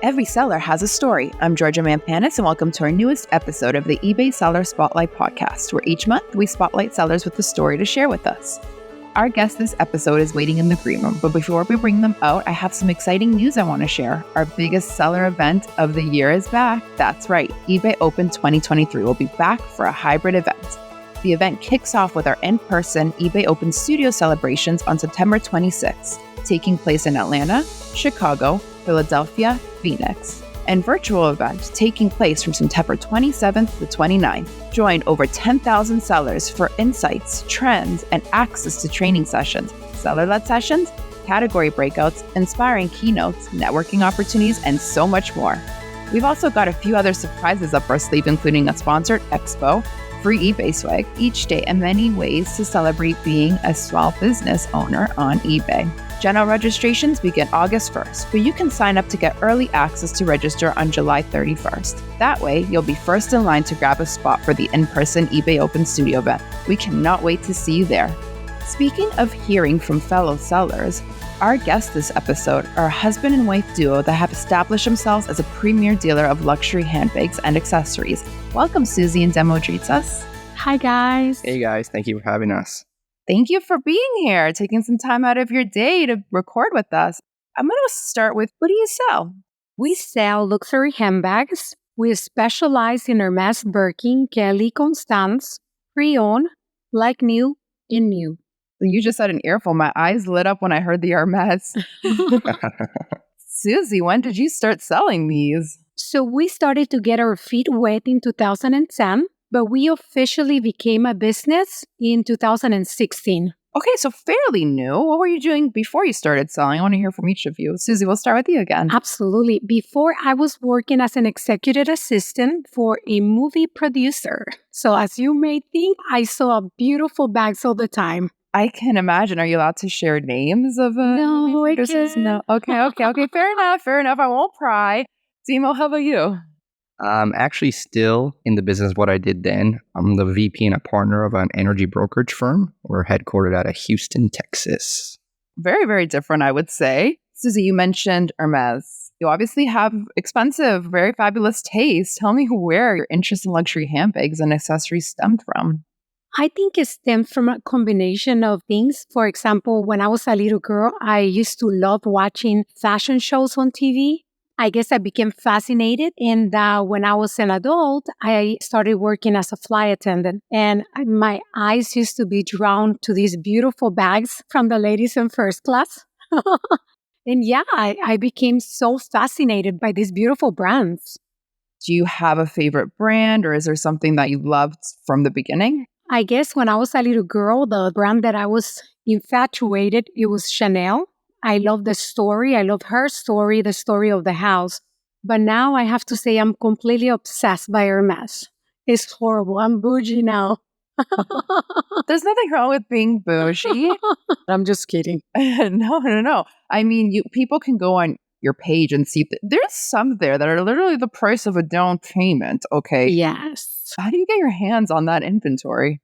Every seller has a story. I'm Georgia Mampanis, and welcome to our newest episode of the eBay Seller Spotlight podcast, where each month we spotlight sellers with a story to share with us. Our guest this episode is waiting in the green room, but before we bring them out, I have some exciting news I want to share. Our biggest seller event of the year is back. That's right, eBay Open 2023 will be back for a hybrid event. The event kicks off with our in-person eBay Open Studio celebrations on September 26th, taking place in Atlanta, Chicago, Philadelphia, Phoenix, and virtual event taking place from September 27th to 29th. Join over 10,000 sellers for insights, trends, and access to training sessions, seller-led sessions, category breakouts, inspiring keynotes, networking opportunities, and so much more. We've also got a few other surprises up our sleeve, including a sponsored expo, free eBay swag each day, and many ways to celebrate being a small business owner on eBay. General registrations begin August 1st, but you can sign up to get early access to register on July 31st. That way, you'll be first in line to grab a spot for the in-person eBay Open Studio event. We cannot wait to see you there. Speaking of hearing from fellow sellers, our guests this episode are a husband and wife duo that have established themselves as a premier dealer of luxury handbags and accessories. Welcome, Susie and Dritas. Hi, guys. Hey, guys. Thank you for having us. Thank you for being here, taking some time out of your day to record with us. I'm going to start with, what do you sell? We sell luxury handbags. We specialize in Hermes, Birkin, Kelly, Constance, pre-owned, like new, and new. You just had an earful. My eyes lit up when I heard the Hermes. Susie, when did you start selling these? So we started to get our feet wet in 2010. But we officially became a business in 2016. Okay, so fairly new. What were you doing before you started selling? I want to hear from each of you. Susie, we'll start with you again. Absolutely. Before, I was working as an executive assistant for a movie producer. So as you may think, I saw beautiful bags all the time. I can imagine. Are you allowed to share names of No, I can't. No. Okay. Fair enough. I won't pry. Timo, how about you? I'm actually still in the business of what I did then. I'm the VP and a partner of an energy brokerage firm. We're headquartered out of Houston, Texas. Very, very different, I would say. Susie, you mentioned Hermes. You obviously have expensive, very fabulous taste. Tell me where your interest in luxury handbags and accessories stemmed from. I think it stems from a combination of things. For example, when I was a little girl, I used to love watching fashion shows on TV. I guess I became fascinated, and when I was an adult, I started working as a flight attendant, and my eyes used to be drawn to these beautiful bags from the ladies in first class. And yeah, I became so fascinated by these beautiful brands. Do you have a favorite brand, or is there something that you loved from the beginning? I guess when I was a little girl, the brand that I was infatuated, it was Chanel. I love the story. I love her story, the story of the house. But now I have to say I'm completely obsessed by Hermes. It's horrible. I'm bougie now. There's nothing wrong with being bougie. I'm just kidding. No. I mean, people can go on your page and see there's some there that are literally the price of a down payment. Okay. Yes. How do you get your hands on that inventory?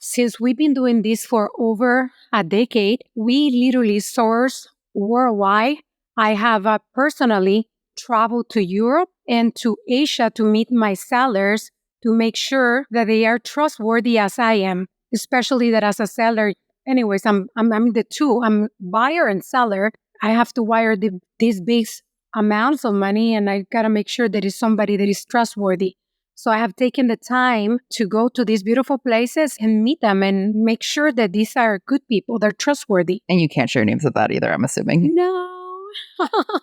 Since we've been doing this for over a decade, we literally source worldwide. I have personally traveled to Europe and to Asia to meet my sellers to make sure that they are trustworthy as I am, especially that as a seller. Anyways, I'm the two. I'm buyer and seller. I have to wire these big amounts of money, and I got to make sure that it's somebody that is trustworthy. So I have taken the time to go to these beautiful places and meet them and make sure that these are good people. They're trustworthy. And you can't share names of that either, I'm assuming. No.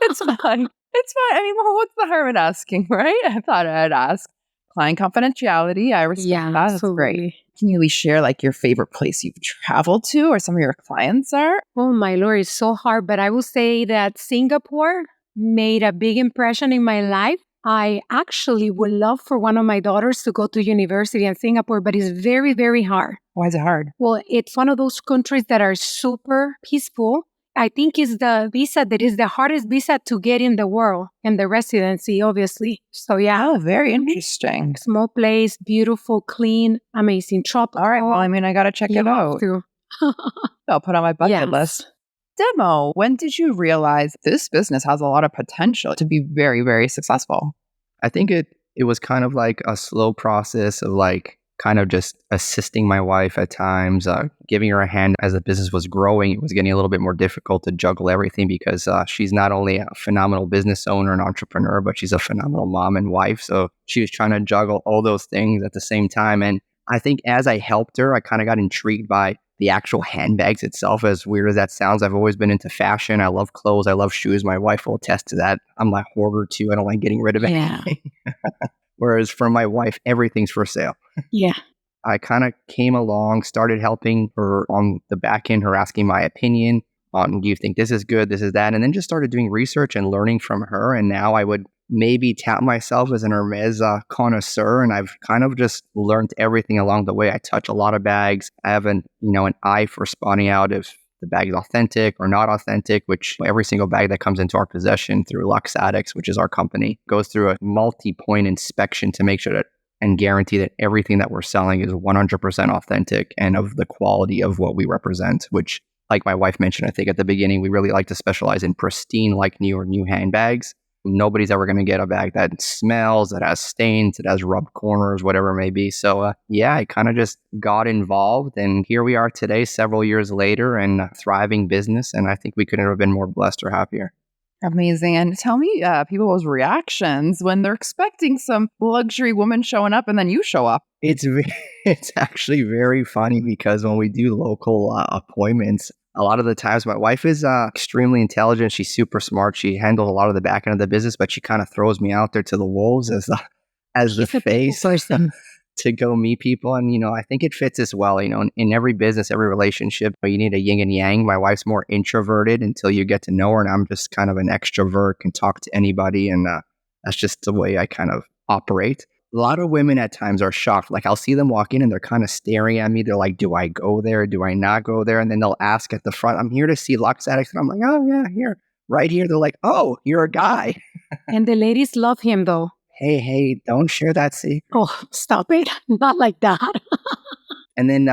It's fine. I mean, well, what's the harm in asking, right? I thought I'd ask. Client confidentiality. I respect that. That's absolutely great. Can you at least share like your favorite place you've traveled to or some of your clients are? Oh, my Lord, it's so hard. But I will say that Singapore made a big impression in my life. I actually would love for one of my daughters to go to university in Singapore, but it's very, very hard. Why is it hard? Well, it's one of those countries that are super peaceful. I think it's the visa that is the hardest visa to get in the world, and the residency, obviously. So, yeah. Oh, very interesting. Small place, beautiful, clean, amazing, tropical. All right. Well, I mean, I got to check it out. To. I'll put on my bucket list. Demo, when did you realize this business has a lot of potential to be very, very successful? I think it was kind of like a slow process of like kind of just assisting my wife at times, giving her a hand as the business was growing. It was getting a little bit more difficult to juggle everything because she's not only a phenomenal business owner and entrepreneur, but she's a phenomenal mom and wife. So she was trying to juggle all those things at the same time. And I think as I helped her, I kind of got intrigued by the actual handbags itself. As weird as that sounds, I've always been into fashion. I love clothes. I love shoes. My wife will attest to that. I'm a hoarder too. I don't like getting rid of anything. Whereas for my wife, everything's for sale. Yeah. I kind of came along, started helping her on the back end, her asking my opinion on, do you think this is good, this is that? And then just started doing research and learning from her. And now I would maybe tout myself as an Hermes connoisseur. And I've kind of just learned everything along the way. I touch a lot of bags. I have an eye for spotting out if the bag is authentic or not authentic, which every single bag that comes into our possession through Lux Addicts, which is our company, goes through a multi-point inspection to make sure that and guarantee that everything that we're selling is 100% authentic and of the quality of what we represent, which, like my wife mentioned, I think at the beginning, we really like to specialize in pristine, like new or new handbags. Nobody's ever going to get a bag that smells, that has stains, that has rubbed corners, whatever it may be. So I kind of just got involved, and here we are today, several years later, and a thriving business. And I think we couldn't have been more blessed or happier. Amazing. And tell me people's reactions when they're expecting some luxury woman showing up and then you show up. It's actually very funny because when we do local appointments, a lot of the times my wife is extremely intelligent. She's super smart. She handles a lot of the back end of the business, but she kind of throws me out there to the wolves as the face to go meet people. And, I think it fits as well. In every business, every relationship, you need a yin and yang. My wife's more introverted until you get to know her. And I'm just kind of an extrovert, can talk to anybody. And that's just the way I kind of operate. A lot of women at times are shocked. Like I'll see them walk in and they're kind of staring at me. They're like, do I go there? Do I not go there? And then they'll ask at the front, I'm here to see Lux Addicts. And I'm like, oh yeah, here, right here. They're like, oh, you're a guy. And the ladies love him though. Hey, don't share that secret. Oh, stop it. Not like that. And then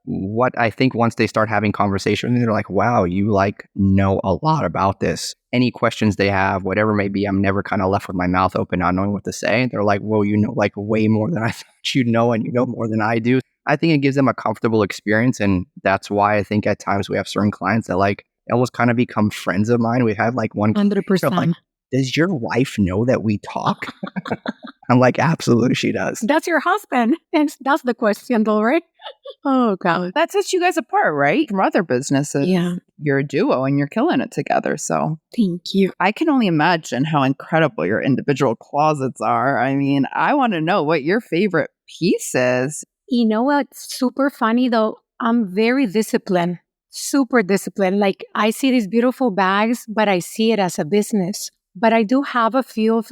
what I think once they start having conversations, they're like, wow, you know a lot about this. Any questions they have, whatever it may be, I'm never kind of left with my mouth open, not knowing what to say. They're like, well, you know way more than I thought you'd know, and you know more than I do. I think it gives them a comfortable experience. And that's why I think at times we have certain clients that almost kind of become friends of mine. We have one 100%. Does your wife know that we talk? I'm like, absolutely, she does. That's your husband. That's the question, though, right? Oh, God. That sets you guys apart, right? From other businesses. Yeah. You're a duo and you're killing it together. So thank you. I can only imagine how incredible your individual closets are. I mean, I want to know what your favorite piece is. You know what's super funny, though? I'm very disciplined. Super disciplined. I see these beautiful bags, but I see it as a business. But I do have a few of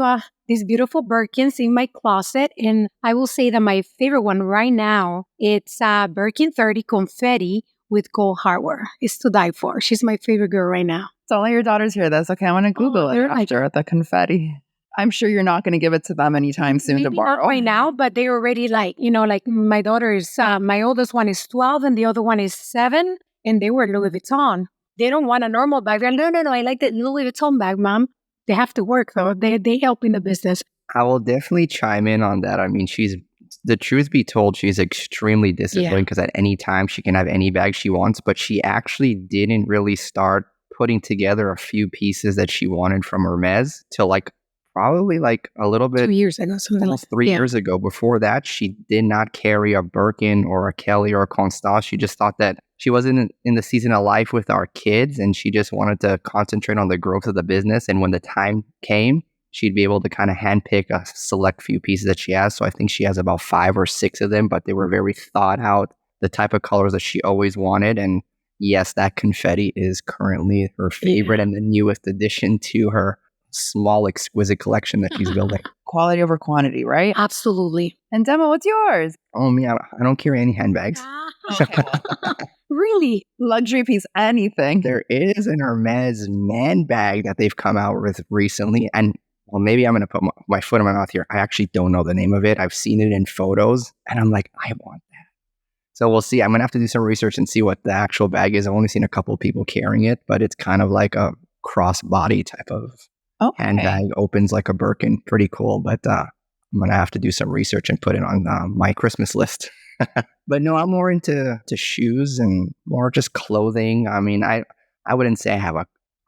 these beautiful Birkins in my closet. And I will say that my favorite one right now, it's Birkin 30 Confetti with gold hardware. It's to die for. She's my favorite girl right now. Don't let your daughters hear this. Okay, I'm going to Google it after the confetti. I'm sure you're not going to give it to them anytime soon Maybe to borrow. Not right now, but they're already my daughter is, my oldest one is 12 and the other one is 7. And they were Louis Vuitton. They don't want a normal bag. They're like, no, I like the Louis Vuitton bag, Mom. They have to work, though. They help in the business. I will definitely chime in on that. I mean, the truth be told, she's extremely disciplined because at any time she can have any bag she wants, but she actually didn't really start putting together a few pieces that she wanted from Hermes till probably a little bit 2 years ago, something almost 3 years ago. Before that, she did not carry a Birkin or a Kelly or a Constance. She just thought that she wasn't in the season of life with our kids, and she just wanted to concentrate on the growth of the business. And when the time came, she'd be able to kind of handpick a select few pieces that she has. So I think she has about 5 or 6 of them, but they were very thought out, the type of colors that she always wanted. And yes, that confetti is currently her favorite and the newest addition to her small, exquisite collection that she's building. Quality over quantity, right? Absolutely. And Demo, what's yours? Oh, me, I don't carry any handbags. Really? Luxury piece, anything. There is an Hermes man bag that they've come out with recently. And well, maybe I'm going to put my foot in my mouth here. I actually don't know the name of it. I've seen it in photos and I'm like, I want that. So we'll see. I'm going to have to do some research and see what the actual bag is. I've only seen a couple of people carrying it, but it's kind of like a crossbody type of handbag. Opens like a Birkin. Pretty cool. But I'm going to have to do some research and put it on my Christmas list. But no, I'm more into shoes and more just clothing. I mean, I wouldn't say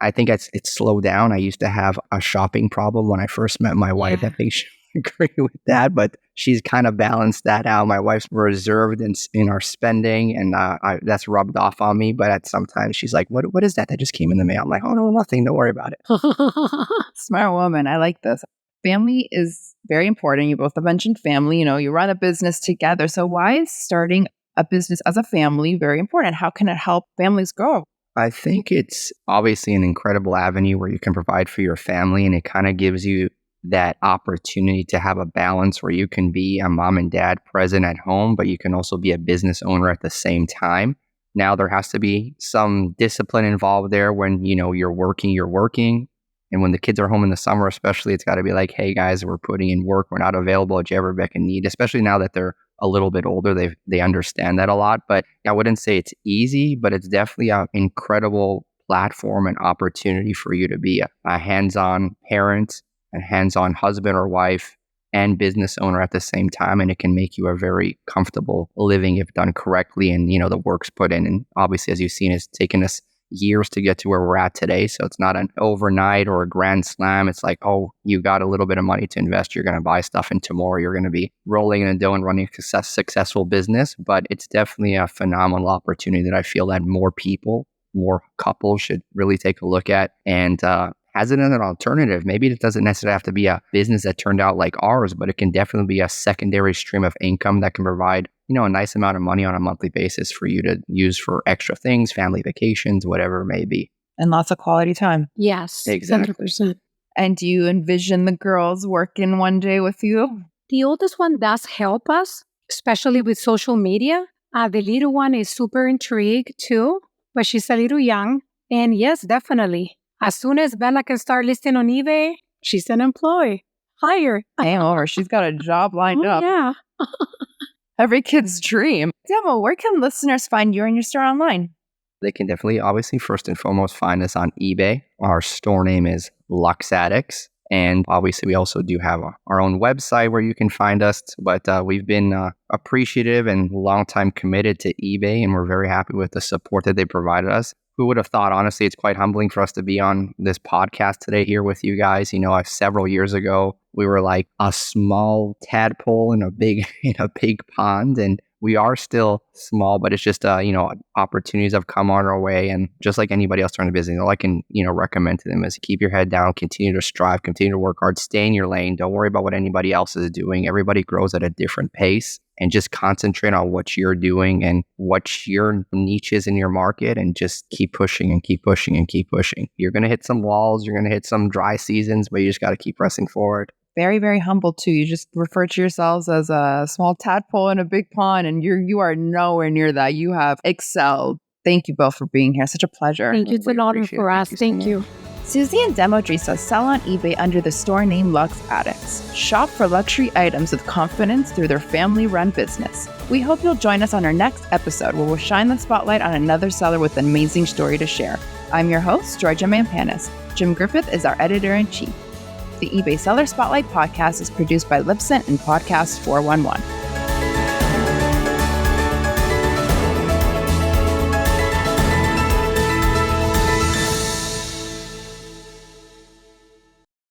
I think it's slowed down. I used to have a shopping problem when I first met my wife. I think she would agree with that, but she's kind of balanced that out. My wife's reserved in our spending, and that's rubbed off on me. But at sometimes she's like, "What is that just came in the mail?" I'm like, "Oh no, nothing. Don't worry about it." Smart woman. I like this. Family is very important. You both have mentioned family. You run a business together. So why is starting a business as a family very important? How can it help families grow? I think it's obviously an incredible avenue where you can provide for your family, and it kind of gives you that opportunity to have a balance where you can be a mom and dad present at home, but you can also be a business owner at the same time. Now there has to be some discipline involved there when, you're working. And when the kids are home in the summer, especially, it's got to be like, hey guys, we're putting in work. We're not available at you ever beck and need, especially now that they're a little bit older. They understand that a lot. But I wouldn't say it's easy, but it's definitely an incredible platform and opportunity for you to be a hands-on parent, a hands-on husband or wife, and business owner at the same time. And it can make you a very comfortable living if done correctly and, the work's put in. And obviously, as you've seen, it's taken us years to get to where we're at today. So it's not an overnight or a grand slam. It's like, oh, you got a little bit of money to invest. You're going to buy stuff, and tomorrow you're going to be rolling in the dough and running a successful business. But it's definitely a phenomenal opportunity that I feel that more couples should really take a look at. And has it as an alternative? Maybe it doesn't necessarily have to be a business that turned out like ours, but it can definitely be a secondary stream of income that can provide a nice amount of money on a monthly basis for you to use for extra things, family vacations, whatever it may be. And lots of quality time. Yes, exactly. 100%. And do you envision the girls working one day with you? The oldest one does help us, especially with social media. The little one is super intrigued too, but she's a little young. And yes, definitely. As soon as Bella can start listing on eBay, she's an employee. Hire. Damn, over. She's got a job lined up. Yeah. Every kid's dream. Demo, where can listeners find you and your store online? They can definitely, obviously, first and foremost, find us on eBay. Our store name is Lux Addicts. And obviously, we also do have our own website where you can find us. But we've been appreciative and long time committed to eBay, and we're very happy with the support that they provided us. Who would have thought, honestly, it's quite humbling for us to be on this podcast today here with you guys. Several years ago, we were like a small tadpole in a big pond, and we are still small, but it's just, opportunities have come on our way. And just like anybody else starting a business, all I can, recommend to them is keep your head down, continue to strive, continue to work hard, stay in your lane. Don't worry about what anybody else is doing. Everybody grows at a different pace, and just concentrate on what you're doing and what your niche is in your market, and just keep pushing and keep pushing and keep pushing. You're going to hit some walls. You're going to hit some dry seasons, but you just got to keep pressing forward. Very, very humble too. You just refer to yourselves as a small tadpole in a big pond, and you are nowhere near that. You have excelled. Thank you both for being here. Such a pleasure. Thank you. It's an honor for us. Thank you. Susie and Demo Dritas sell on eBay under the store name Lux Addicts. Shop for luxury items with confidence through their family-run business. We hope you'll join us on our next episode, where we'll shine the spotlight on another seller with an amazing story to share. I'm your host, Georgia Mampanis. Jim Griffith is our editor-in-chief. The eBay Seller Spotlight podcast is produced by Lipsent and Podcast 411.